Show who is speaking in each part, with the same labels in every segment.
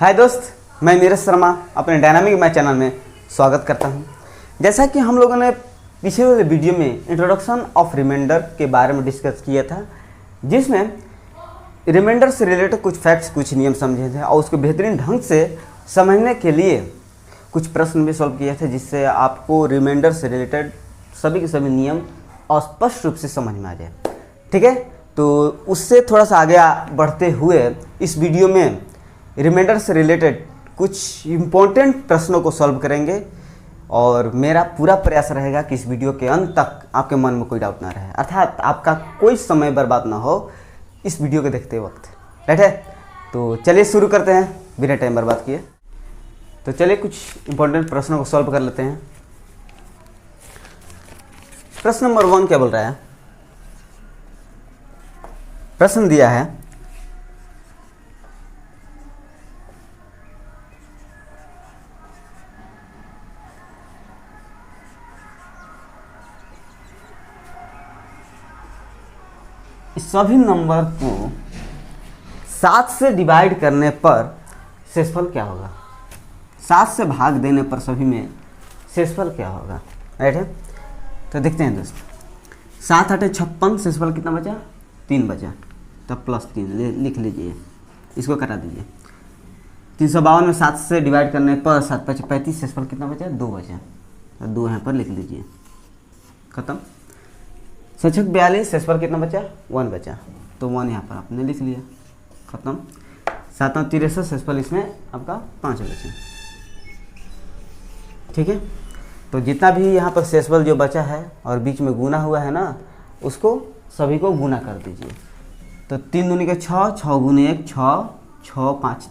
Speaker 1: हाय दोस्त, मैं नीरज शर्मा अपने डायनामिक मैथ चैनल में स्वागत करता हूं। जैसा कि हम लोगों ने पिछले वाले वीडियो में इंट्रोडक्शन ऑफ रिमाइंडर के बारे में डिस्कस किया था, जिसमें रिमाइंडर से रिलेटेड कुछ फैक्ट्स, कुछ नियम समझे थे और उसको बेहतरीन ढंग से समझने के लिए कुछ प्रश्न भी सॉल्व किए थे, जिससे आपको रिमाइंडर से रिलेटेड सभी के सभी नियम स्पष्ट रूप से समझ में आ जाए। ठीक है, तो उससे थोड़ा सा आगे बढ़ते हुए इस वीडियो में रिमाइंडर से रिलेटेड कुछ इम्पोर्टेंट प्रश्नों को सॉल्व करेंगे और मेरा पूरा प्रयास रहेगा कि इस वीडियो के अंत तक आपके मन में कोई डाउट ना रहे, अर्थात आपका कोई समय बर्बाद ना हो इस वीडियो को देखते वक्त। राइट है, तो चलिए शुरू करते हैं बिना टाइम बर्बाद किए। तो चलिए कुछ इम्पोर्टेंट प्रश्नों को सॉल्व कर लेते हैं। प्रश्न नंबर 1 क्या बोल रहा है? प्रश्न दिया है सभी नंबर को 7 से डिवाइड करने पर शेषफल क्या होगा। 7 से भाग देने पर सभी में शेषफल क्या होगा। राइट है, तो देखते हैं दोस्त। 7 8 56, शेषफल कितना बचा? 3 बचा, तब +3 लिख लीजिए, इसको करा दीजिए। 352 में 7 से डिवाइड करने पर 7 5 35, शेषफल कितना बचा? 2 बचा, तो 2 यहाँ पर लिख लीजिए, खत्म। 7 6 42, शेषफल कितना बचा? 1 बचा, तो 1 यहाँ पर आपने लिख लिया, खत्म। 7 9 63, शेषफल इसमें आपका 5 बचा। ठीक है, तो जितना भी यहाँ पर शेषफल जो बचा है और बीच में गुना हुआ है ना, उसको सभी को गुना कर दीजिए। तो 3 दूनी के 6, 6 गुने 1 6, 6 5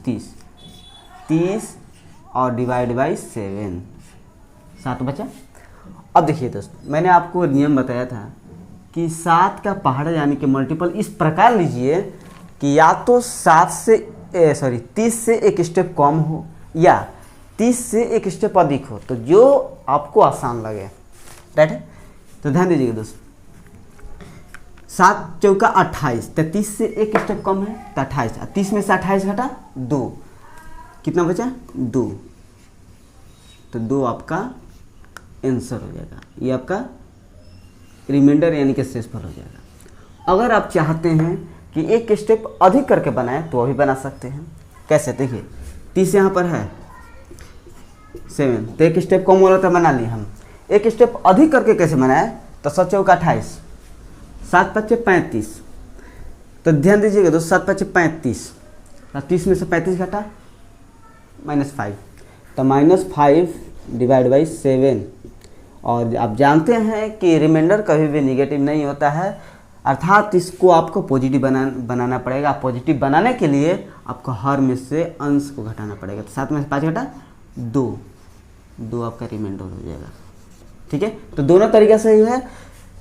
Speaker 1: 30 और डिवाइड बाई 7, 7 बचा। अब देखिए दोस्त, मैंने आपको नियम बताया था कि 7 का पहाड़ा यानी कि मल्टीपल इस प्रकार लीजिए कि या तो 30 से एक स्टेप कम हो या 30 से एक स्टेप अधिक हो, तो जो आपको आसान लगे। राइट है, तो ध्यान दीजिएगा दोस्त। 7 चौका 28, 33 से एक स्टेप कम है तो 28, 30 में से 28 घटा 2, कितना बचा? 2, तो 2 आपका आंसर हो जाएगा, ये आपका रिमाइंडर यानी कि शेषफल हो जाएगा। अगर आप चाहते हैं कि एक स्टेप अधिक करके बनाएं तो अभी बना सकते हैं। कैसे? देखिए, 30 यहाँ पर है 7, तो एक स्टेप कम वाला तो बना लिए हम। एक स्टेप अधिक करके कैसे बनाए? तो 7 चौका 28, 7 5 35, तो ध्यान दीजिएगा दोस्त, 7 5 35, 30 में से 35 घटा -5, तो -5 डिवाइड बाई 7। और आप जानते हैं कि रिमाइंडर कभी भी निगेटिव नहीं होता है, अर्थात इसको आपको पॉजिटिव बनाना पड़ेगा। पॉजिटिव बनाने के लिए आपको हर में से अंश को घटाना पड़ेगा। तो 7 में से 5 घटा 2 आपका रिमाइंडर हो जाएगा। ठीक है, तो दोनों तरीके से ही है।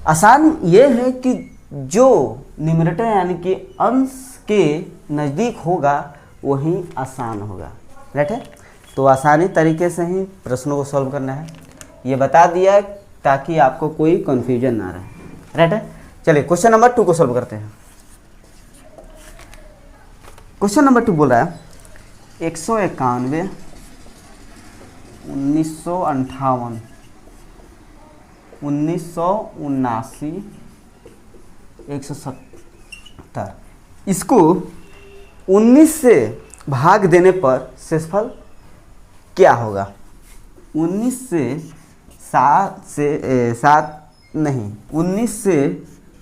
Speaker 1: आसान ये है कि जो न्यूमरेटर यानी कि अंश के नज़दीक होगा वही आसान होगा। राइट है, तो आसानी तरीके से ही प्रश्नों को सॉल्व करना है, ये बता दिया ताकि आपको कोई कन्फ्यूजन ना रहे। राइट है, चलिए क्वेश्चन नंबर 2 को सॉल्व करते हैं। क्वेश्चन नंबर 2 बोल रहा है 191 1958 1979 170, इसको 19 से भाग देने पर शेषफल क्या होगा। 19 से 19 से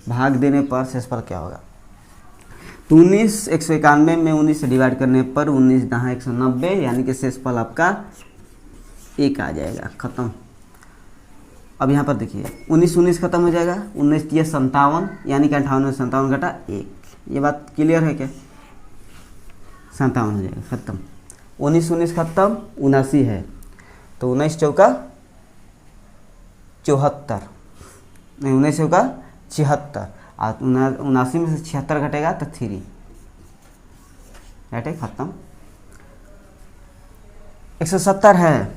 Speaker 1: भाग देने पर शेषफल क्या होगा। तो 191 में 19 से डिवाइड करने पर 19 दहाँ 190, यानी कि शेषफल आपका 1 आ जाएगा, खत्म। अब यहाँ पर देखिए 19 खत्म हो जाएगा, 19 दिया 57, यानी कि 58 में 57 घटा 1, ये बात क्लियर है क्या? 57 हो जाएगा, खत्म। 19 खत्म, 79 है, तो 19 चौका 74, नहीं 19 चौका 76, और 79 में से 76 घटेगा तो 3। राइट है, खत्म। 170 है,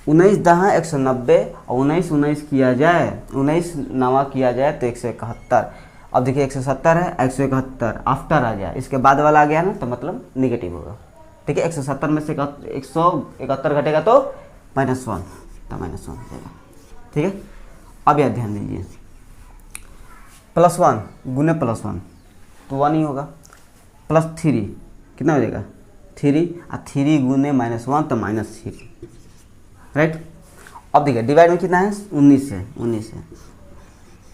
Speaker 1: 19 दहाँ 190 और 19 किया जाए, 19 नवा किया जाए तो 171। अब देखिए 170 है, 171 आफ्टर आ गया, इसके बाद वाला आ गया ना, तो मतलब निगेटिव होगा। ठीक है, 170 में से 171 घटेगा तो -1, तो -1 हो जाएगा। ठीक है, अब यह ध्यान दीजिए, +1 गुने +1 तो 1 ही होगा, +3 कितना हो जाएगा 3, और 3 गुने -1 तो -3, राइट। अब देखिए डिवाइड में कितना है 19 है।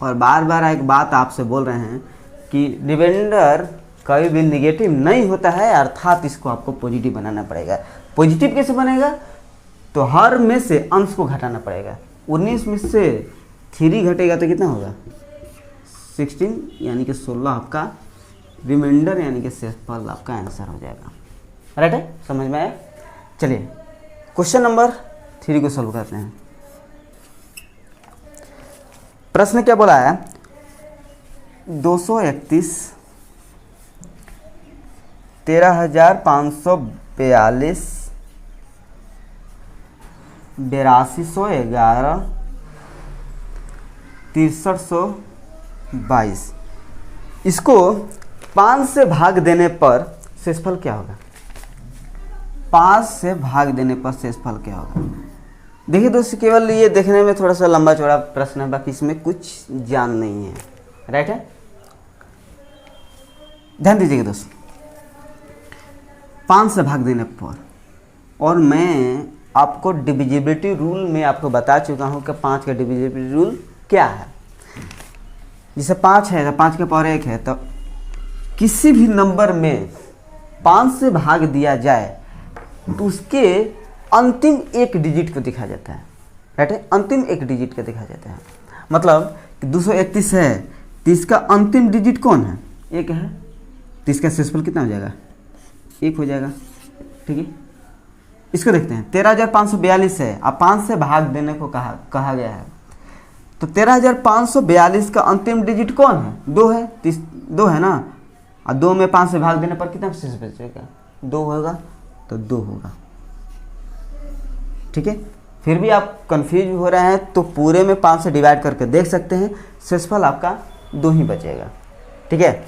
Speaker 1: और बार बार एक बात आपसे बोल रहे हैं कि रिमाइंडर कभी भी निगेटिव नहीं होता है, अर्थात इसको आपको पॉजिटिव बनाना पड़ेगा। पॉजिटिव कैसे बनेगा, तो हर में से अंश को घटाना पड़ेगा। 19 में से 3 घटेगा तो कितना होगा 16, यानी कि 16 आपका रिमाइंडर यानी कि शेषफल आपका आंसर हो जाएगा। राइट है, समझ में आया। चलिए क्वेश्चन नंबर 3 को सॉल्व करते हैं। प्रश्न क्या बोला है, 231 13,542 8211 6322, इसको 5 से भाग देने पर शेषफल क्या होगा। 5 से भाग देने पर शेषफल क्या होगा। देखिए दोस्तों, केवल ये देखने में थोड़ा सा लंबा चौड़ा प्रश्न है, बाकी इसमें कुछ जान नहीं है। राइट है, ध्यान दीजिएगा दोस्तों, 5 से भाग देने पर, और मैं आपको डिविजिबिलिटी रूल में आपको बता चुका हूं कि 5 का डिविजिबिलिटी रूल क्या है। जैसे 5 है तो 5 के पावर 1 है, तो किसी भी नंबर में 5 से भाग दिया जाए तो उसके अंतिम एक डिजिट को दिखा जाता है। राइट है, अंतिम एक डिजिट को दिखा जाता है। मतलब 231 है तो इसका अंतिम डिजिट कौन है 1 है, तो इसका शेषफल कितना हो जाएगा 1 हो जाएगा। ठीक है, इसको देखते हैं, 13,542 है, अब 5 से भाग देने को कहा गया है, तो 13,542 का अंतिम डिजिट कौन है 2 है, 2 है ना, और 2 में 5 से भाग देने पर कितना शेष बचेगा 2 होगा, तो 2 होगा। ठीक है, फिर भी आप कंफ्यूज हो रहे हैं तो पूरे में 5 से डिवाइड करके देख सकते हैं, शेषफल आपका 2 ही बचेगा। ठीक है,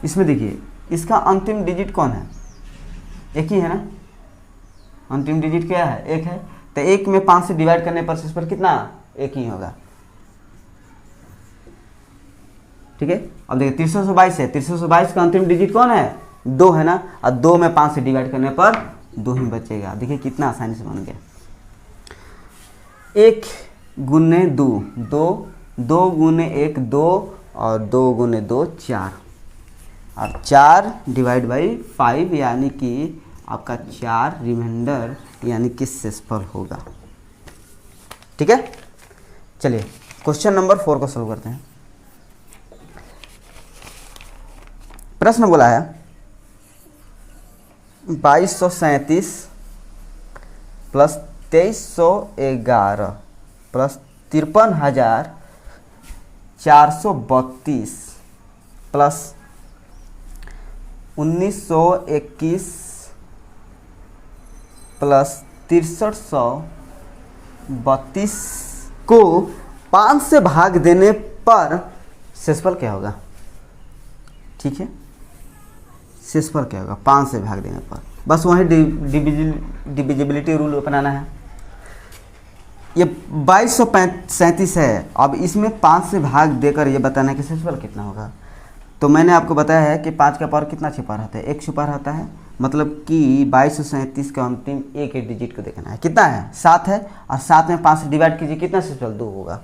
Speaker 1: इसमें देखिए इसका अंतिम डिजिट कौन है 1 ही है ना, अंतिम डिजिट क्या है 1 है, तो 1 में 5 से डिवाइड करने पर शेषफल कितना 1 ही होगा। ठीक है, अब देखिए 322 है, 322 का अंतिम डिजिट कौन है 2 है ना, और 2 में 5 से डिवाइड करने पर 2 ही बचेगा। देखिए कितना आसानी से बन गया, 1 गुने 2 2, 2 गुने 1 2, और 2 गुने 2 4, और 4 डिवाइड बाई 5 यानी कि आपका 4 रिमाइंडर यानी कि शेषफल होगा। ठीक है, चलिए क्वेश्चन नंबर 4 को सॉल्व करते हैं। प्रश्न बोला है 2237 प्लस 2311 प्लस 53,432 प्लस 1921 प्लस 6332 को 5 से भाग देने पर शेषफल क्या होगा। ठीक है, शेषफल क्या होगा 5 से भाग देने पर, बस वही डिविजिबिलिटी रूल अपनाना है। ये 2237 है, अब इसमें 5 से भाग देकर ये बताना है कि शेषफल कितना होगा। तो मैंने आपको बताया है कि 5 का पावर कितना छिपा रहता है 1 छिपा रहता है, मतलब कि 2237 का अंतिम एक डिजिट को देखना है, कितना है 7 है, और 7 में 5 से डिवाइड कीजिए कितना शेषफल 2 होगा।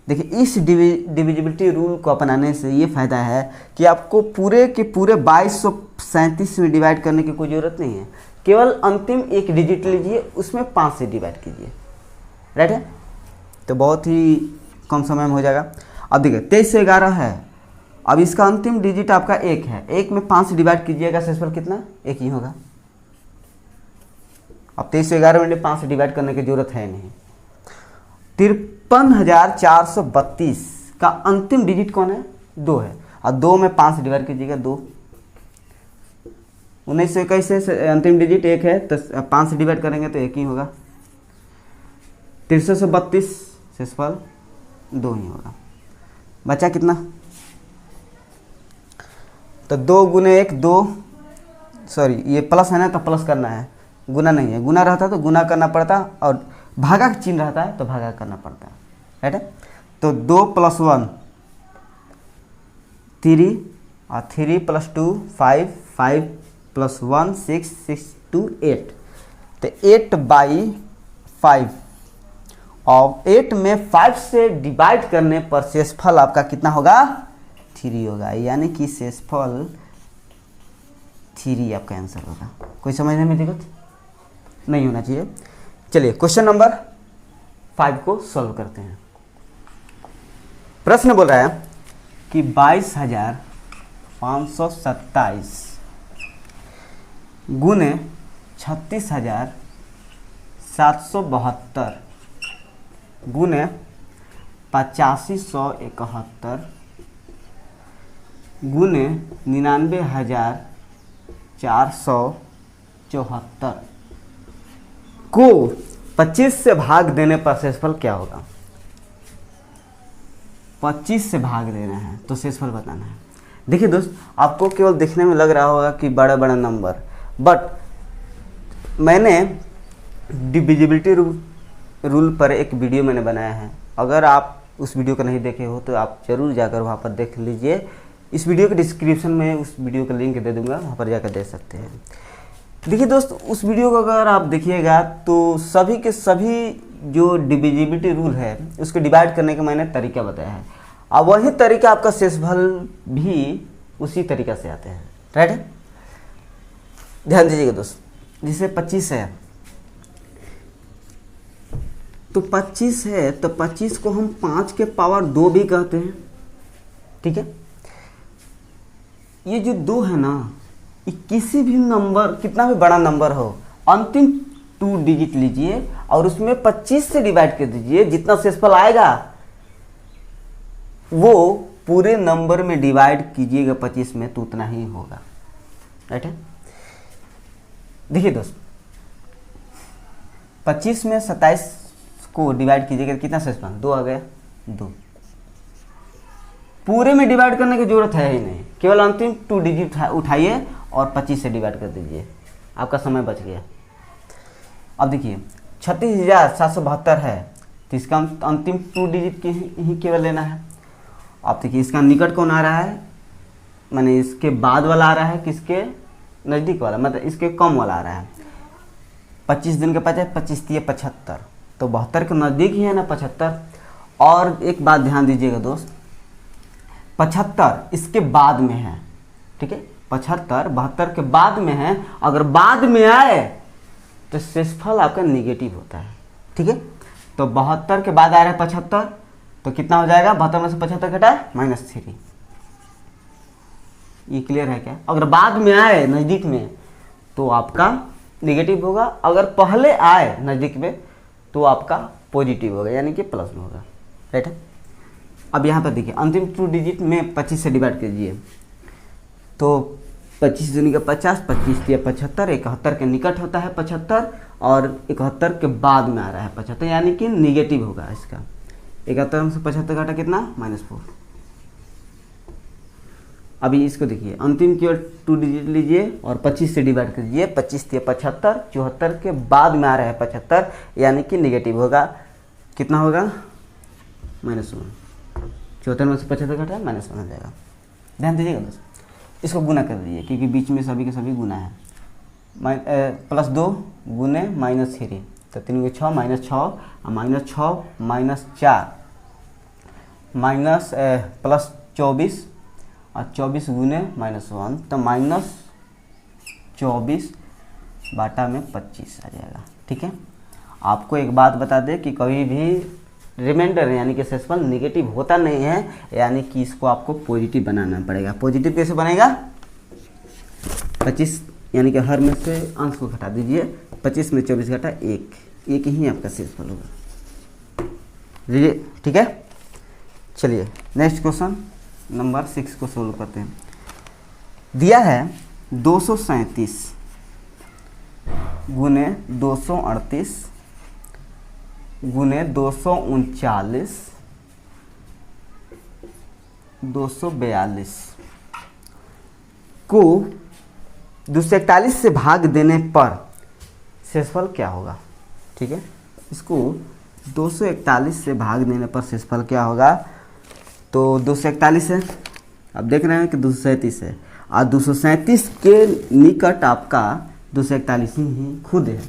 Speaker 1: देखिए इस डिविजिबिलिटी रूल को अपनाने से ये फ़ायदा है कि आपको पूरे के पूरे 2237 में डिवाइड करने की कोई ज़रूरत नहीं है, केवल अंतिम एक डिजिट लीजिए उसमें 5 से डिवाइड कीजिए। राइट है, तो बहुत ही कम समय में हो जाएगा। अब देखिए 23 से 11 है, अब इसका अंतिम डिजिट आपका 1 है, 1 में 5 से डिवाइड कीजिएगा शेषफल कितना 1 ही होगा। अब 23 से 11 में 5 से डिवाइड करने की जरूरत है नहीं। 53,432 का अंतिम डिजिट कौन है 2 है, और 2 में 5 से डिवाइड कीजिएगा 2। 1921 से अंतिम डिजिट 1 है, तो 5 से डिवाइड करेंगे तो 1 ही होगा। 332 शेषफल 2 ही होगा। बचा कितना तो 2 गुने 1 2, सॉरी ये प्लस है ना तो प्लस करना है, गुना नहीं है। गुना रहता तो गुना करना पड़ता, और भागा का चिन्ह रहता है तो भागा करना पड़ता है, राइट है। तो 2 + 1 3, और 3 + 2 5, 5 + 1 6, 6 2 8, तो 8/5, और 8 में 5 से डिवाइड करने पर शेषफल आपका कितना होगा? 3 होगा, यानी कि शेषफल 3 आपका आंसर होगा। कोई समझने में दिक्कत नहीं होना चाहिए। चलिए क्वेश्चन नंबर 5 को सॉल्व करते हैं। प्रश्न बोल रहा है कि 22,527 गुने 36,772 गुने 8571 गुने 99,474 को 25 से भाग देने पर शेषफल क्या होगा? 25 से भाग देना है तो शेषफल बताना है। देखिए दोस्त, आपको केवल देखने में लग रहा होगा कि बड़ा बड़ा नंबर, बट मैंने डिविजिबिलिटी रूल पर एक वीडियो मैंने बनाया है। अगर आप उस वीडियो को नहीं देखे हो तो आप जरूर जाकर वहाँ पर देख लीजिए। इस वीडियो के डिस्क्रिप्शन में उस वीडियो का लिंक दे दूंगा, वहाँ पर जाकर देख सकते हैं। देखिए दोस्त, उस वीडियो को अगर आप देखिएगा तो सभी के सभी जो डिविजिबिलिटी रूल है उसको डिवाइड करने का मैंने तरीका बताया है, और वही तरीका आपका शेषफल भी उसी तरीका से आते हैं, राइट है। ध्यान दीजिएगा दोस्त, जैसे 25 है तो 25 है तो 25 को हम 5 के पावर 2 भी कहते हैं, ठीक है। ये जो 2 है ना, ये किसी भी नंबर, कितना भी बड़ा नंबर हो, अंतिम 2 डिजिट लीजिए और उसमें 25 से डिवाइड कर दीजिए, जितना शेषफल आएगा वो पूरे नंबर में डिवाइड कीजिएगा 25 में तो उतना ही होगा, राइट है। देखिए दोस्त, 25 में 27 को डिवाइड कीजिएगा कितना शेषफल? 2 आ गया, 2। पूरे में डिवाइड करने की जरूरत है ही नहीं, केवल अंतिम 2 डिजिट उठाइए और 25 से डिवाइड कर दीजिए, आपका समय बच गया। अब देखिए 36,772 है तो इसका अंतिम 2 डिजिट ही केवल लेना है। अब देखिए इसका निकट कौन आ रहा है, माने इसके बाद वाला आ रहा है, किसके नज़दीक वाला, मतलब इसके कम वाला आ रहा है। 25 दिन के 50, 25 × 75, तो 72 के नज़दीक ही है ना 75। और एक बात ध्यान दीजिएगा दोस्त, 75 इसके बाद में है, ठीक है। 75 72 के बाद में है, अगर बाद में आए तो शेषफल आपका निगेटिव होता है, ठीक है। तो 72 के बाद आ रहा है 75, तो कितना हो जाएगा? 72 में से 75 घटा -3। ये क्लियर है क्या? अगर बाद में आए नज़दीक में तो आपका निगेटिव होगा, अगर पहले आए नज़दीक में तो आपका पॉजिटिव होगा, यानी कि प्लस में होगा, राइट है। अब यहाँ पर देखिए अंतिम 2 डिजिट में 25 से डिवाइड कीजिए, तो 25 दूनी का 50, 25 × 75, 71 के निकट होता है 75, और 71 के बाद में आ रहा है 75, यानी कि निगेटिव होगा इसका। 71 में से 75 घटा कितना? -4। अभी इसको देखिए, अंतिम केवल 2 डिजिट लीजिए और 25 से डिवाइड कीजिए, 25 × 75, 74 के बाद में आ रहा है 75, यानी कि निगेटिव होगा। कितना होगा? -1। 74 में से 75 घटा -1 हो जाएगा। ध्यान दीजिएगा दोस्तों, इसको गुना कर दीजिए क्योंकि बीच में सभी के सभी गुना है। +2 गुने -3, तो 3 × 6 -6, और -6 -4 +24, और 24 गुने -1, तो -24/25 आ जाएगा, ठीक है। आपको एक बात बता दें कि कभी भी रिमाइंडर यानी कि शेषफल निगेटिव होता नहीं है, यानी कि इसको आपको पॉजिटिव बनाना पड़ेगा। पॉजिटिव कैसे बनेगा? 25 यानी कि हर में से अंश को घटा दीजिए, 25 में 24 घटा 1, एक ही आपका शेषफल होगा, ठीक है। चलिए नेक्स्ट क्वेश्चन नंबर 6 को सोल्व करते हैं। दिया है 237 गुने 238 गुने 239 242 को 241 से भाग देने पर शेषफल क्या होगा। ठीक है, इसको 241 से भाग देने पर शेषफल क्या होगा। तो 241 है, अब देख रहे हैं कि 237 है और 237 के निकट आपका 241 ही खुद है,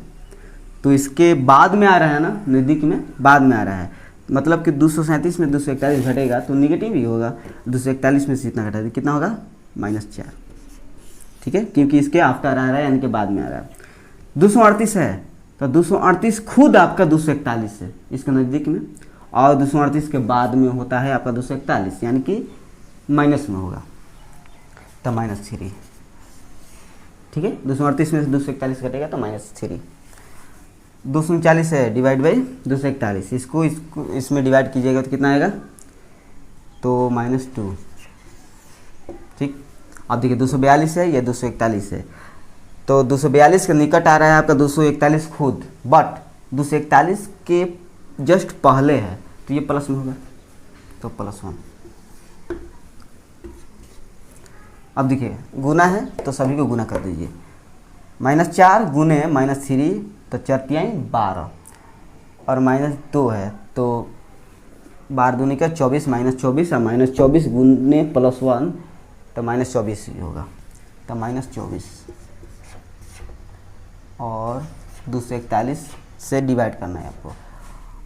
Speaker 1: तो इसके बाद में आ रहा है ना, नज़दीक में बाद में आ रहा है, मतलब कि 237 में 241 घटेगा तो निगेटिव ही होगा। 241 में से इतना घटा कितना होगा -4। ठीक है, क्योंकि इसके आफ्टर आ रहा है यानी कि बाद में आ रहा है। 238 है तो 238 खुद आपका 241 है इसके नज़दीक में, और 238 के बाद में होता है आपका 241 यानी कि माइनस में होगा तो -3। ठीक है, 238 में से 241 घटेगा तो -3। 239 है डिवाइड बाई 241, इसको इसमें डिवाइड कीजिएगा तो कितना आएगा, तो -2। ठीक, अब देखिए 242 है, ये 241 है, तो 242 के निकट आ रहा है आपका 241 खुद, बट 241 के जस्ट पहले है तो ये प्लस में होगा तो +1। अब देखिए गुना है तो सभी को गुना कर दीजिए, -4 गुने -3 तो 4 × 12 और -2 है तो 12 दूनी का 24 -24 और -24 गुने +1 तो -24 ही होगा तो -24 और 241 से डिवाइड करना है आपको।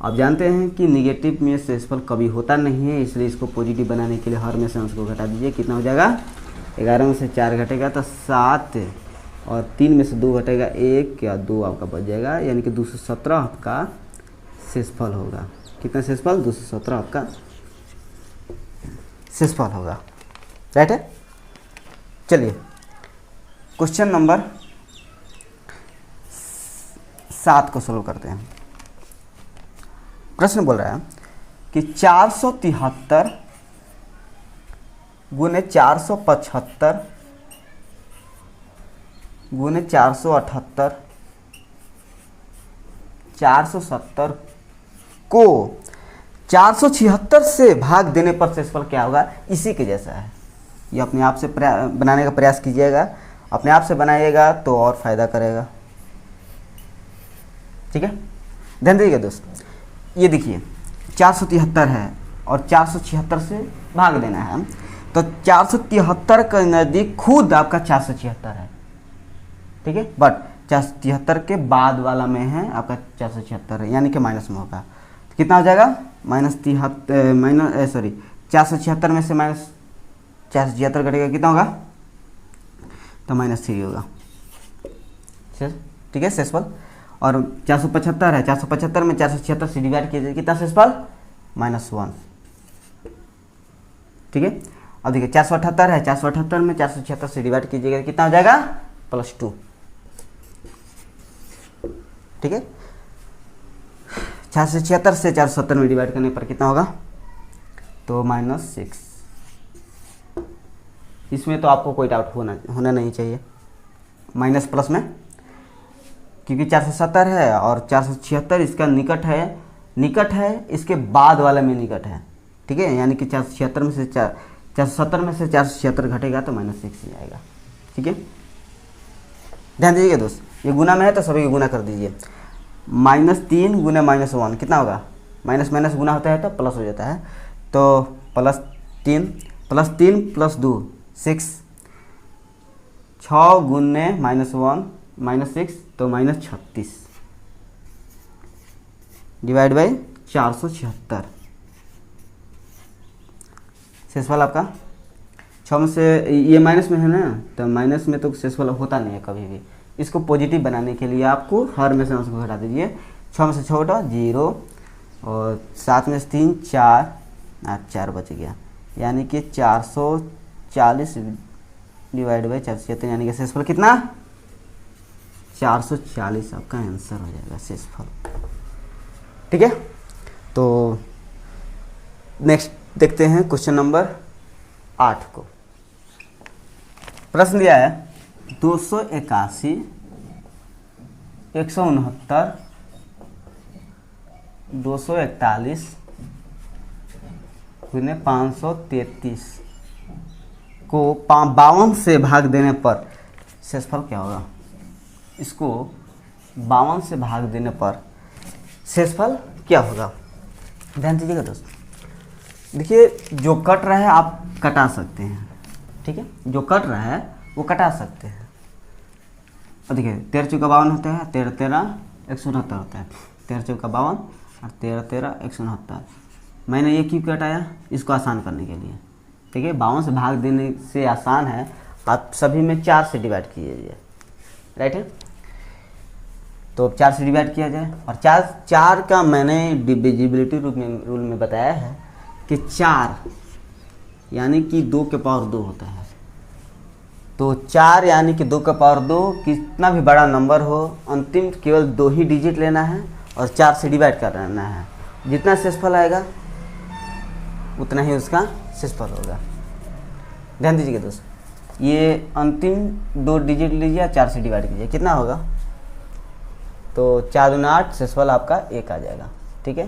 Speaker 1: आप जानते हैं कि निगेटिव में शेषफल कभी होता नहीं है, इसलिए इसको पॉजिटिव बनाने के लिए हर में से अंश को घटा दीजिए। कितना हो जाएगा, 11 में से 4 घटेगा तो 7 और 3 में से 2 घटेगा 1 या 2 आपका बच जाएगा, यानी कि 217 आपका शेषफल होगा। कितना शेषफल, 217 आपका शेषफल होगा। राइट है, चलिए क्वेश्चन नंबर 7 को सोल्व करते हैं। प्रश्न बोल रहा है कि 473 गुने 475 गुने 478 470 को 476 से भाग देने पर शेषफल क्या होगा। इसी के जैसा है, ये अपने आप से बनाने का प्रयास कीजिएगा, अपने आप से बनाइएगा तो और फायदा करेगा। ठीक है, ध्यान दीजिएगा दोस्त, ये देखिए 473 है और 476 से भाग देना है, तो 473 के नज़दीक खुद आपका 476 है। ठीक है, बट 473 के बाद वाला में है आपका 476 है, यानी कि माइनस में होगा तो कितना हो जाएगा -476 में से -476 घटेगा कितना होगा तो -3 होगा। ठीक है, शेषफल और 475 है, 475 में 476 से डिवाइड कीजिए कितना शेषफल -1। ठीक है, अब देखिए 478 है, 478 में 476 से डिवाइड कीजिएगा कितना हो जाएगा +2। ठीक है, 476 से 470 में डिवाइड करने पर कितना होगा तो -6। इसमें तो आपको कोई डाउट होना नहीं चाहिए, माइनस प्लस में, क्योंकि 470 है और 476 इसका निकट है, इसके बाद वाला में निकट है। ठीक है, यानी कि 476 में से 470 में से 476 घटेगा तो -6 ही आएगा। ठीक है, ध्यान दीजिएगा दोस्त, ये गुना में है तो सभी को गुना कर दीजिए। -3 गुने -1 कितना होगा, माइनस माइनस गुना होता है तो प्लस हो जाता है, तो +3 + 2 6, 6 गुने -1 -6 तो -36 डिवाइड बाई 476। शेषफल आपका 6 में से ये माइनस में है ना, तो माइनस में तो शेषफल होता नहीं है कभी भी। इसको पॉजिटिव बनाने के लिए आपको हर में से अंश को घटा दीजिए। 6 में से 6 घटाओ 0 और 7 में से 3 4 4 बच गया, यानी कि 440 डिवाइड बाई 476, यानी कि शेषफल कितना 440 आपका आंसर हो जाएगा शेषफल। ठीक है, तो नेक्स्ट देखते हैं क्वेश्चन नंबर 8 को। प्रश्न दिया है 281 169 241 गुने 533 को 52 से भाग देने पर शेषफल क्या होगा? इसको 52 से भाग देने पर शेषफल क्या होगा? ध्यान दीजिएगा दोस्तों। देखिए, जो कट रहा है आप कटा सकते हैं, ठीक है, जो कट रहा है वो कटा सकते हैं। और देखिए 13 चौका 52 होता है, 13 13 169 होता है, 13 चौका 52 और 13 13 169। मैंने ये क्यों कटाया? इसको आसान करने के लिए, ठीक है। 52 से भाग देने से आसान है, आप सभी में 4 से डिवाइड कीजिए, राइट है। तो 4 से डिवाइड किया जाए, और 4 का मैंने डिविजिबिलिटी रूल में बताया है कि 4 यानी कि 2 के पावर 2 होता है। तो 4 यानी कि 2 का पावर 2, कितना भी बड़ा नंबर हो, अंतिम केवल 2 ही डिजिट लेना है और 4 से डिवाइड कर लेना है। जितना शेषफल आएगा उतना ही उसका शेषफल होगा। ध्यान दीजिएगा दोस्तों, ये अंतिम 2 डिजिट लीजिए, 4 से डिवाइड कीजिए, कितना होगा? तो 4 दूना 8, शेषफल आपका 1 आ जाएगा, ठीक है।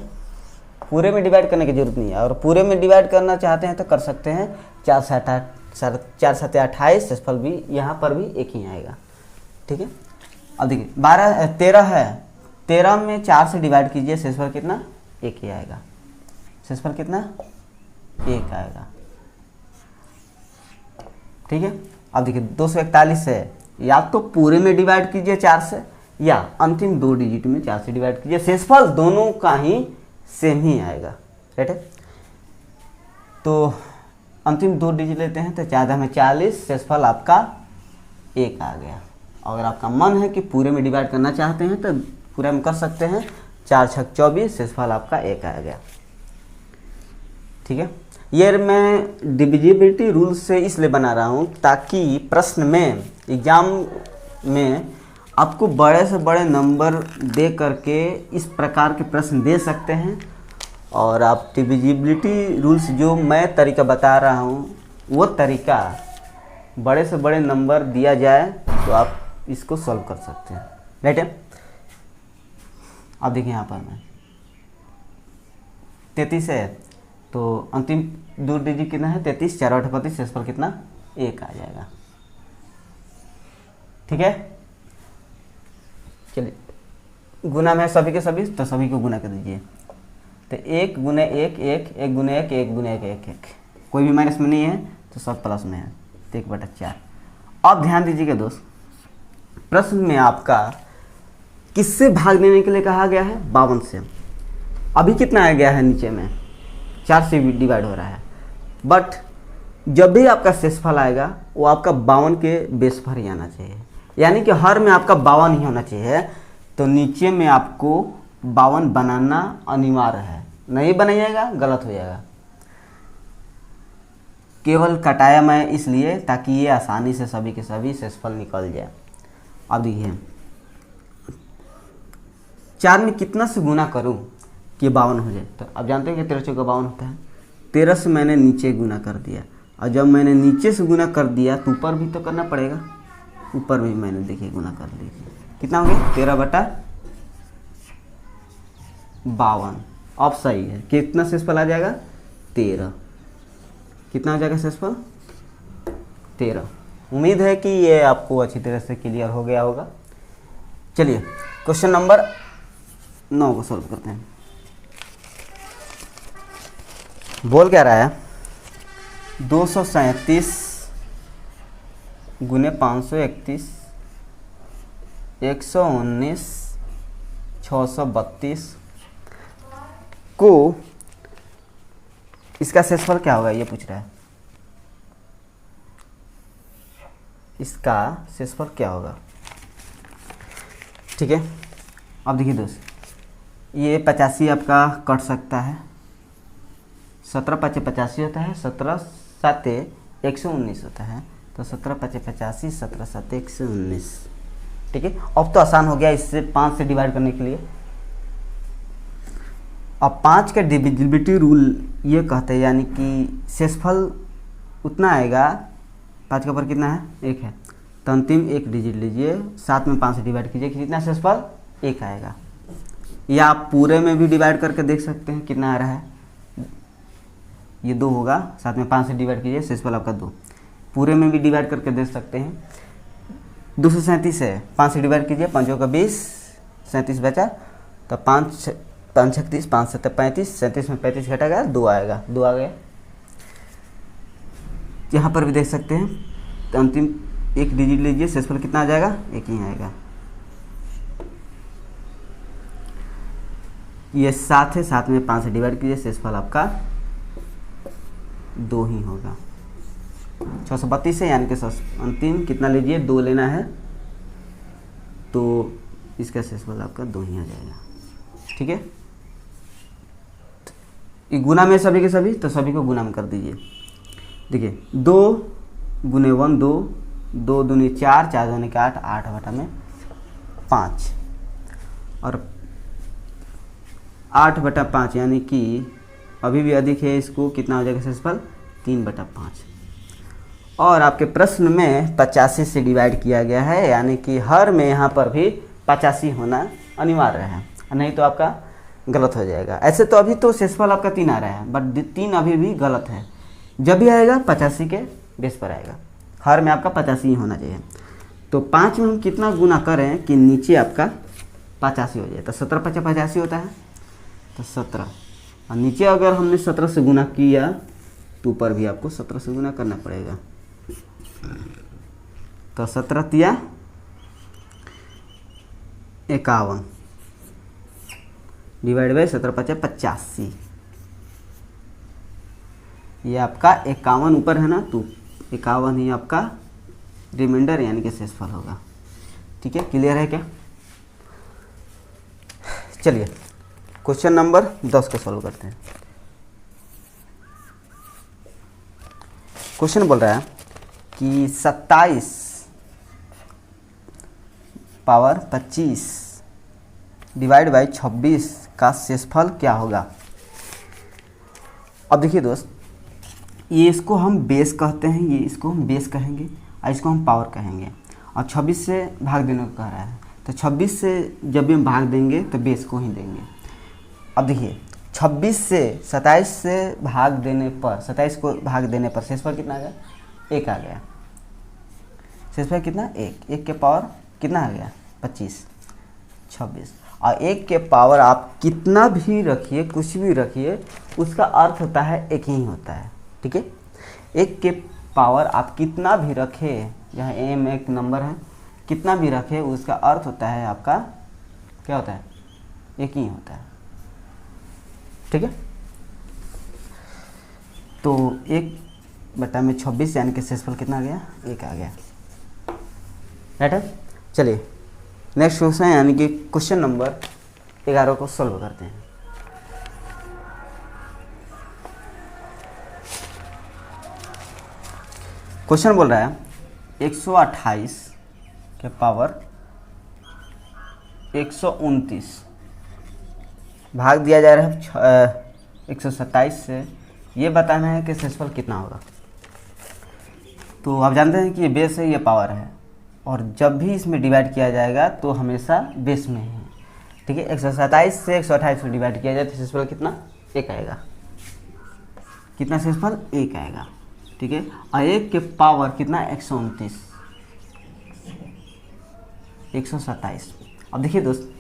Speaker 1: पूरे में डिवाइड करने की जरूरत नहीं है, और पूरे में डिवाइड करना चाहते हैं तो कर सकते हैं। 4 7 28, शेषफल भी यहाँ पर भी 1 ही आएगा, ठीक है। अब देखिए 13 है, 13 में 4 से डिवाइड कीजिए, शेषफल कितना? 1 ही आएगा। शेषफल कितना? 1 आएगा, ठीक है। अब देखिए 241 है, या तो पूरे में डिवाइड कीजिए 4 से, या अंतिम 2 डिजिट में 4 से डिवाइड कीजिए, शेषफल दोनों का ही सेम ही आएगा, राइट है। तो अंतिम 2 डिजिट लेते हैं, तो 4 में 40, शेषफल आपका 1 आ गया। अगर आपका मन है कि पूरे में डिवाइड करना चाहते हैं तो पूरा में कर सकते हैं, 4 6 24, शेषफल आपका 1 आ गया, ठीक है। ये मैं डिविजिबिलिटी रूल से इसलिए बना रहा हूँ ताकि प्रश्न में, एग्जाम में आपको बड़े से बड़े नंबर दे करके इस प्रकार के प्रश्न दे सकते हैं, और आप डिविजिबिलिटी रूल्स जो मैं तरीका बता रहा हूँ वो तरीका बड़े से बड़े नंबर दिया जाए तो आप इसको सॉल्व कर सकते हैं, राइट है। अब देखिए यहाँ पर मैं 33 है, तो अंतिम 2 डिजिट कितना है? 33, 4 8 32, शेषफल कितना? 1 आ जाएगा, ठीक है। चलिए, गुना में सभी के सभी, तो सभी को गुना कर दीजिए। तो 1 गुने 1 1, 1 गुने 1 1 गुने 1 1 1, कोई भी माइनस में नहीं है तो सब प्लस में है, तो 1/4। अब ध्यान दीजिएगा दोस्त, प्रश्न में आपका किससे भाग देने के लिए कहा गया है? 52 से। अभी कितना आ गया है? नीचे में 4 से डिवाइड हो रहा है, बट जब भी आपका शेषफल आएगा वो आपका 52 के बेस पर ही आना चाहिए, यानी कि हर में आपका 52 ही होना चाहिए। तो नीचे में आपको 52 बनाना अनिवार्य है, नहीं बनाइएगा गलत हो जाएगा। केवल कटाया मैं इसलिए ताकि ये आसानी से सभी के सभी शेषफल निकल जाए। अब देखिए 4 में कितना से गुना करूं कि 52 हो जाए? तो अब जानते हैं कि 13 चौका 52 होता है। 13 से मैंने नीचे गुना कर दिया, और जब मैंने नीचे से गुना कर दिया तो ऊपर भी तो करना पड़ेगा, ऊपर भी मैंने देखिए गुना कर लीजिए, कितना हो गया? 13/52। अब सही है, कितना शेषफल आ जाएगा? 13। कितना हो जाएगा शेषफल? 13। उम्मीद है कि ये आपको अच्छी तरह से क्लियर हो गया होगा। चलिए क्वेश्चन नंबर 9 को सॉल्व करते हैं। बोल क्या रहा है? 237 गुने 531, 119, 632 को इसका शेषफल क्या होगा, ये पूछ रहा है। इसका शेषफल क्या होगा, ठीक है। अब देखिए दोस्त, ये 85 आपका कट सकता है, 17 5 85 होता है, 17 7 119 होता है, तो 17 5 85, 17 7 119, ठीक है। अब तो आसान हो गया इससे 5 से डिवाइड करने के लिए। अब 5 का डिविजिबिलिटी रूल ये कहते हैं, यानी कि शेषफल उतना आएगा, 5 का ऊपर कितना है? 1 है, तो अंतिम 1 डिजिट लीजिए, 7 में 5 से डिवाइड कीजिए, कितना शेषफल? 1 आएगा। या आप पूरे में भी डिवाइड करके देख सकते हैं कितना आ रहा है, ये 2 होगा, 7 में 5 से डिवाइड कीजिए, शेषफल आपका 2। पूरे में भी डिवाइड करके दे सकते हैं। 237 है, 5 से डिवाइड कीजिए, 5 का 20, 37 बचा, तो 5 36, 5 7 35, 37 में 35 घटेगा 2 आएगा, 2 आ गया। यहाँ पर भी देख सकते हैं, तो अंतिम एक डिजिट लीजिए, शेषफल कितना आ जाएगा, 1 ही आएगा। ये 7 है, 7 में 5 से डिवाइड कीजिए, शेषफल आपका 2 ही होगा। 632 है, यानी कि अंतिम कितना लीजिए, 2 लेना है, तो इसका शेषफल आपका 2 ही आ जाएगा। ठीक है, ये गुना में सभी के सभी, तो सभी को गुना में कर दीजिए। देखिए 2 गुने 1 2, 2 दूनी 4, 4 दूनी 8, 8 बटा में 5, और 8 बटा 5 यानी कि अभी भी अधिक है, इसको कितना हो जाएगा शेषफल, 3 बटा 5। और आपके प्रश्न में 85 से डिवाइड किया गया है, यानी कि हर में यहाँ पर भी 85 होना अनिवार्य है, नहीं तो आपका गलत हो जाएगा। ऐसे तो अभी तो शेषफल आपका 3 आ रहा है, बट 3 अभी भी गलत है। जब भी आएगा 85 के बेस पर आएगा, हर में आपका 85 ही होना चाहिए। तो 5 में हम कितना गुना करें कि नीचे आपका 85 हो जाए, तो 17 5 85 होता है, तो 17, और नीचे अगर हमने 17 से गुना किया तो ऊपर भी आपको 17 से गुना करना पड़ेगा। तो 17 तिया 51 डिवाइड बाई 17 5 85, ये आपका 51 ऊपर है ना, तो 51 ही आपका रिमाइंडर यानी कि शेषफल होगा। ठीक है, क्लियर है क्या? चलिए क्वेश्चन नंबर 10 को सॉल्व करते हैं। क्वेश्चन बोल रहा है कि 27 पावर 25 डिवाइड बाई 26 का शेषफल क्या होगा। अब देखिए दोस्त, ये इसको हम बेस कहते हैं, ये इसको हम बेस कहेंगे, और इसको हम पावर कहेंगे, और 26 से भाग देने को कह रहा है, तो 26 से जब भी हम भाग देंगे तो बेस को ही देंगे। अब देखिए 26 से 27 से भाग देने पर, 27 को भाग देने पर शेषफल कितना आ गया, 1 आ गया। शेषफल कितना, 1, 1 के पावर कितना आ गया, 25, 26, और 1 के पावर आप कितना भी रखिए, कुछ भी रखिए, उसका अर्थ होता है 1 ही होता है। ठीक है, 1 के पावर आप कितना भी रखें, यहाँ m एक नंबर है, कितना भी रखें उसका अर्थ होता है आपका क्या होता है, 1 ही होता है। ठीक है, तो 1 बटा में 26 यानी कि शेषफल कितना आ गया, 1 आ गया। राइट है, चलिए नेक्स्ट क्वेश्चन यानी कि क्वेश्चन नंबर 11 को सॉल्व करते हैं। क्वेश्चन बोल रहा है 128 के पावर 129 भाग दिया जा रहा है 127 से, ये बताना है कि शेषफल कितना होगा। तो आप जानते हैं कि ये बेस है, ये पावर है, और जब भी इसमें डिवाइड किया जाएगा तो हमेशा बेस में है। ठीक है, 127 से 128 को डिवाइड किया जाए तो शेषफल कितना, 1 आएगा। कितना शेषफल, 1 आएगा। ठीक है, और 1 के पावर कितना, 129, 127। अब देखिए दोस्त,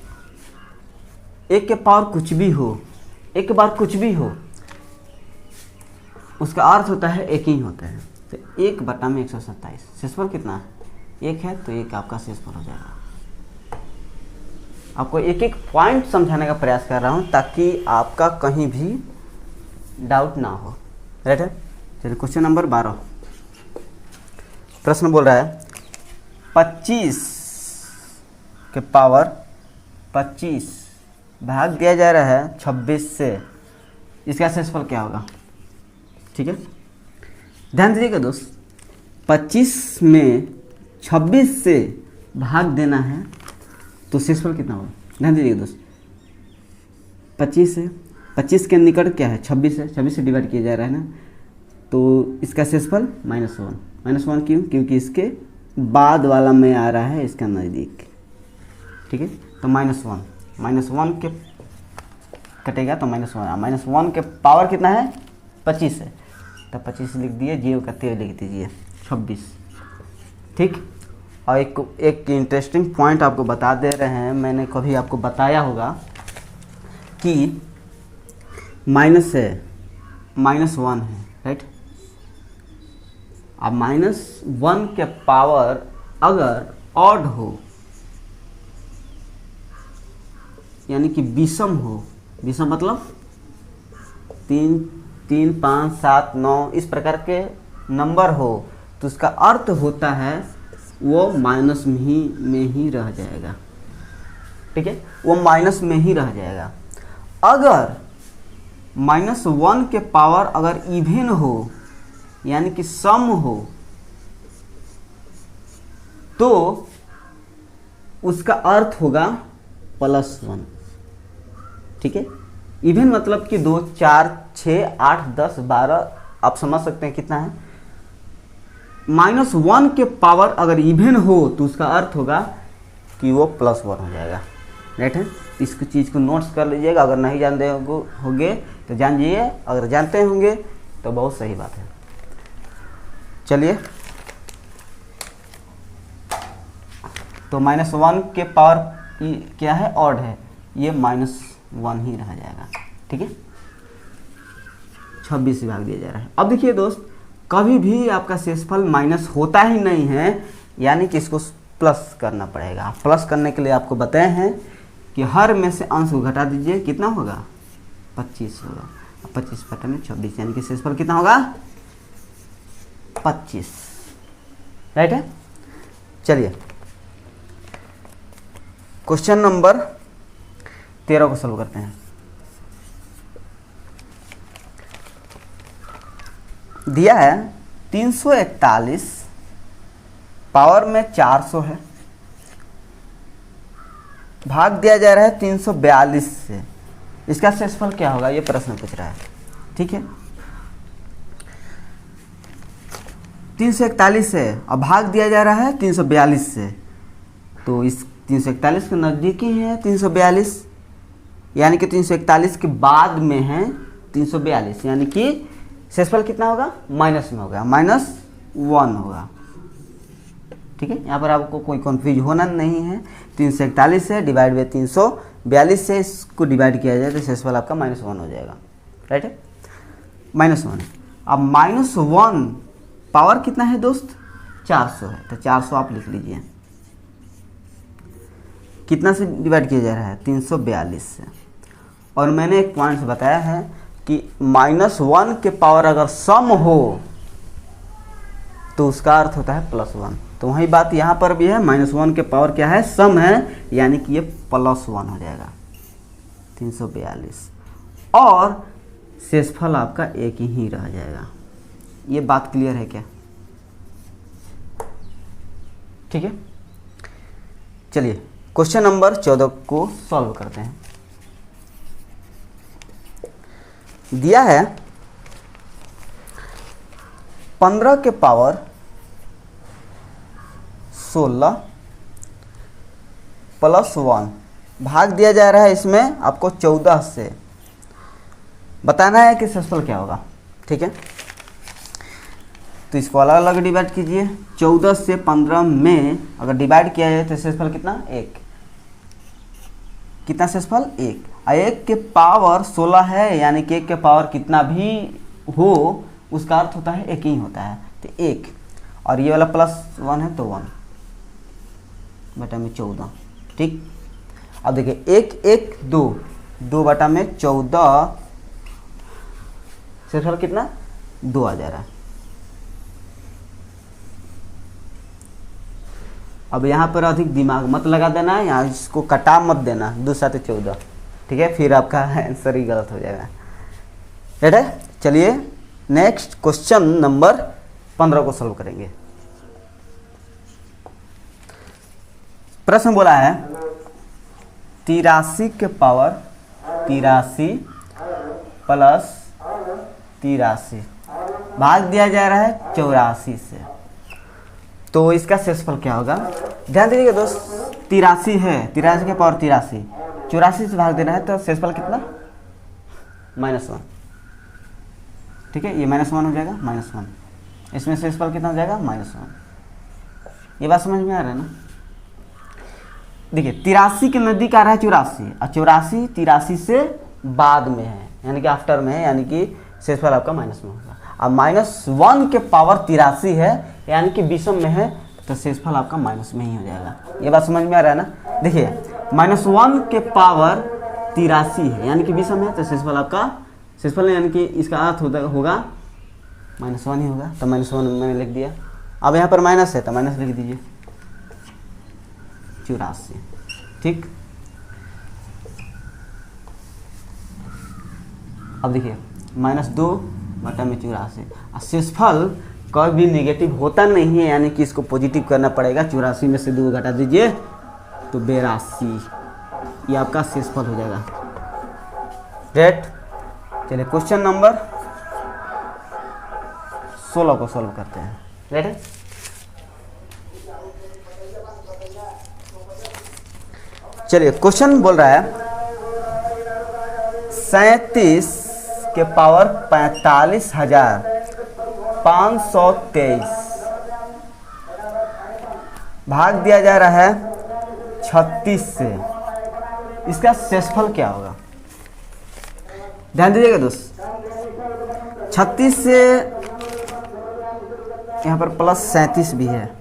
Speaker 1: 1 के पावर कुछ भी हो, 1 के पावर कुछ भी हो, उसका अर्थ होता है 1 ही होता है। तो 1 बटा में 127, शेषफल कितना है, 1 है, तो 1 आपका शेषफल हो जाएगा। आपको एक एक पॉइंट समझाने का प्रयास कर रहा हूं ताकि आपका कहीं भी डाउट ना हो। राइट है, चलिए क्वेश्चन नंबर 12। प्रश्न बोल रहा है 25 के पावर 25 भाग दिया जा रहा है 26 से, इसका शेषफल क्या होगा। ठीक है, ध्यान दीजिएगा दोस्त, 25 में 26 से भाग देना है तो शेषफल कितना होगा। ध्यान दीजिएगा दोस्त, 25 है, 25 के निकट क्या है, 26 है, 26 से डिवाइड किया जा रहा है ना, तो इसका शेषफल -1। -1 क्यों, क्योंकि इसके बाद वाला में आ रहा है इसका नज़दीक। ठीक है, तो -1 के कटेगा तो -1 के पावर कितना है, 25 है, तो 25 लिख दिए, 0 का 13 लिख दीजिए। 26। ठीक। और एक इंटरेस्टिंग पॉइंट आपको बता दे रहे हैं, मैंने कभी आपको बताया होगा कि माइनस है, -1 है, राइट। अब -1 के पावर अगर ऑड हो, यानी कि विषम हो, विषम मतलब 3, 3, 5, 7, 9 इस प्रकार के नंबर हो, तो उसका अर्थ होता है वो माइनस में ही रह जाएगा। ठीक है, वो माइनस में ही रह जाएगा। अगर -1 के पावर अगर इवन हो, यानी कि सम हो, तो उसका अर्थ होगा +1। ठीक है, इवन मतलब कि 2, 4, 6, 8, 10, 12, आप समझ सकते हैं कितना है। -1 के पावर अगर इवन हो तो उसका अर्थ होगा कि वो +1 हो जाएगा, राइट है। इसको चीज़ को नोट्स कर लीजिएगा, अगर नहीं जानते होंगे तो जान जाइए, अगर जानते होंगे तो बहुत सही बात है। चलिए, तो -1 के पावर क्या है, ऑड है, ये -1 ही रह जाएगा। ठीक है, 26 से भाग दिया जा रहा है। अब देखिए दोस्त, कभी भी आपका शेषफल माइनस होता ही नहीं है, यानी कि इसको प्लस करना पड़ेगा। प्लस करने के लिए आपको बताए हैं कि हर में से अंश को घटा दीजिए, कितना होगा, 25 होगा। 25 बटा में 26, यानी कि शेषफल कितना होगा, 25, राइट है। चलिए, क्वेश्चन नंबर 13 को सॉल्व करते हैं। दिया है 341 पावर में 400 है, भाग दिया जा रहा है 342 से। इसका शेषफल क्या होगा, ये प्रश्न पूछ रहा है। ठीक है, 341 है और भाग दिया जा रहा है 342 से, तो इस 341 के नज़दीकी है 342, यानी कि 341 के बाद में है 342, यानी कि शेषफल कितना होगा, माइनस में होगा, -1 होगा। ठीक है, यहाँ पर आपको कोई कंफ्यूज होना नहीं है। 341 है डिवाइड बाई 342 से इसको डिवाइड किया जाए तो शेषफल आपका -1 हो जाएगा, राइट है, -1। अब -1 पावर कितना है दोस्त, 400 है, तो 400 आप लिख लीजिए। कितना से डिवाइड किया जा रहा है, 342 से। और मैंने एक पॉइंट से बताया है कि -1 के पावर अगर सम हो तो उसका अर्थ होता है +1। तो वही बात यहाँ पर भी है, -1 के पावर क्या है, सम है, यानी कि ये +1 हो जाएगा, 342। और शेषफल आपका एक ही रह जाएगा। ये बात क्लियर है क्या? ठीक है, चलिए क्वेश्चन नंबर 14 को सॉल्व करते हैं। दिया है 15 के पावर 16 +1, भाग दिया जा रहा है इसमें आपको 14 से। बताना है कि शेषफल क्या होगा। ठीक है, तो इसको अलग अलग डिवाइड कीजिए। 14 से 15 में अगर डिवाइड किया जाए तो शेषफल कितना, 1। कितना शेषफल, 1। और 1 के पावर 16 है, यानी कि 1 के पावर कितना भी हो उसका अर्थ होता है 1 ही होता है, तो 1। और ये वाला +1 है तो 1 बटा में 14। ठीक, अब देखिए 1, 1, 2, 2 बटा में 14, शेषफल कितना, 2 आ जा रहा है। अब यहाँ पर अधिक दिमाग मत लगा देना, यहाँ इसको कटा मत देना, 2 7 14। ठीक है, फिर आपका आंसर ही गलत हो जाएगा, राइट है। चलिए नेक्स्ट क्वेश्चन नंबर 15 को सॉल्व करेंगे। प्रश्न बोला है 83 के पावर 83 + 83, भाग दिया जा रहा है 84 से। तो इसका शेषफल क्या होगा, ध्यान दीजिएगा दोस्त। 83 है, 83 के पावर 83, 84 से भाग देना है तो शेषफल कितना, -1। ठीक है, ये -1 हो जाएगा, -1 इसमें शेषफल कितना हो जाएगा -1। ये बात समझ में आ रहा है ना। देखिए 83 के नज़दीक आ रहा है 84, और 84 83 से बाद में है, यानी कि आफ्टर में है, यानी कि शेषफल आपका माइनस में होगा। अब -1 के पावर 83 है, यानी कि विषम में है, तो शेषफल आपका माइनस में ही हो जाएगा। ये बात समझ में आ रहा है ना। देखिए -1 के पावर 83 है, यानी कि विषम है, तो शेषफल आपका शेषफल यानी कि इसका अर्थ होगा -1 ही होगा। तो -1 मैंने लिख दिया। अब यहाँ पर माइनस है तो माइनस लिख दीजिए 84। ठीक, अब देखिए -2 बटा में 84। शेषफल कभी नेगेटिव होता नहीं है, यानी कि इसको पॉजिटिव करना पड़ेगा। 84 में से 2 घटा दीजिए तो 82, ये आपका शेषफल हो जाएगा। रेट, चलिए क्वेश्चन नंबर 16 को सॉल्व करते हैं। रेट है, चलिए क्वेश्चन बोल रहा है 37 के पावर 45,523 भाग दिया जा रहा है 36 से, इसका शेषफल क्या होगा? ध्यान दीजिएगा दोस्त, 36 से यहाँ पर प्लस 37 भी है।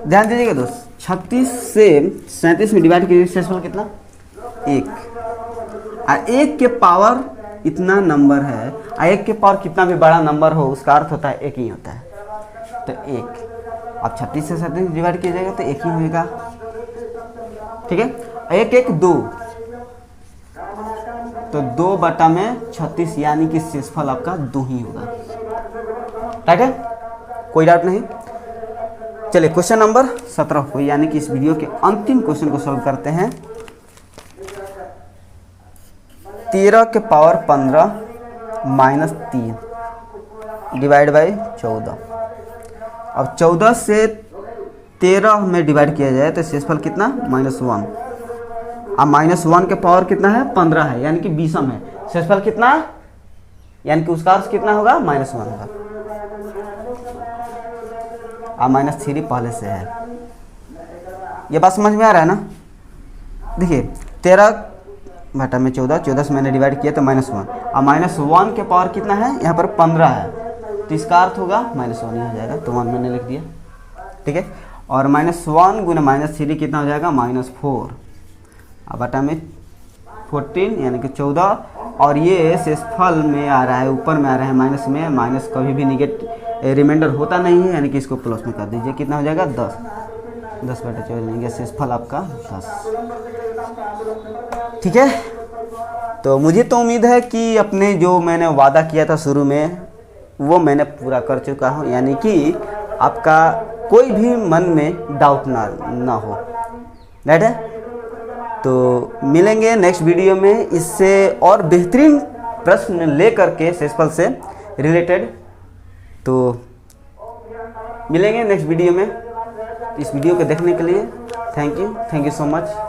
Speaker 1: ध्यान दीजिएगा दोस्त, 36 से 37 में डिवाइड कीजिए, शेषफल कितना? 1। और 1 के पावर इतना नंबर है, और 1 के पावर कितना भी बड़ा नंबर हो उसका अर्थ होता है 1 ही होता है, तो 1। अब 36 से 37 डिवाइड कीजिएगा तो 1 ही होगा। ठीक है, 1 1 2, तो 2 बटा में 36, यानी कि शेषफल आपका 2 ही होगा। ठीक है, कोई डाउट नहीं। चलिए क्वेश्चन नंबर 17 को, यानी कि इस वीडियो के अंतिम क्वेश्चन को सॉल्व करते हैं। 13 के पावर 15 माइनस 3 डिवाइड बाई 14। अब 14 से 13 में डिवाइड किया जाए तो शेषफल कितना? -1। अब -1 के पावर कितना है? 15 है, यानी कि विषम है। शेषफल कितना, यानी कि उसका अर्थ कितना होगा? -1 होगा। अब -3 पहले से है। ये बात समझ में आ रहा है ना। देखिए 13 बटा में 14, 14 से मैंने डिवाइड किया तो -1। अब -1 के पावर कितना है? यहाँ पर 15 है, तो इसका अर्थ होगा -1 ही हो जाएगा, तो 1 मैंने लिख दिया। ठीक है, और -1 गुना -3 कितना हो जाएगा? -4। अब बटा में 14 यानी कि 14, और ये शेषफल में आ रहा है, ऊपर में आ रहा है माइनस में। माइनस कभी भी निगेटिव रिमाइंडर होता नहीं है, यानी कि इसको प्लस में कर दीजिए। कितना हो जाएगा? 10। 10 बटा 14 लेंगे, शेषफल आपका 10। ठीक है, तो मुझे तो उम्मीद है कि अपने जो मैंने वादा किया था शुरू में वो मैंने पूरा कर चुका हूँ, यानी कि आपका कोई भी मन में डाउट ना हो। राइट है, तो मिलेंगे नेक्स्ट वीडियो में इससे और बेहतरीन प्रश्न लेकर के शेषफल से रिलेटेड। तो मिलेंगे नेक्स्ट वीडियो में। इस वीडियो को देखने के लिए थैंक यू सो मच।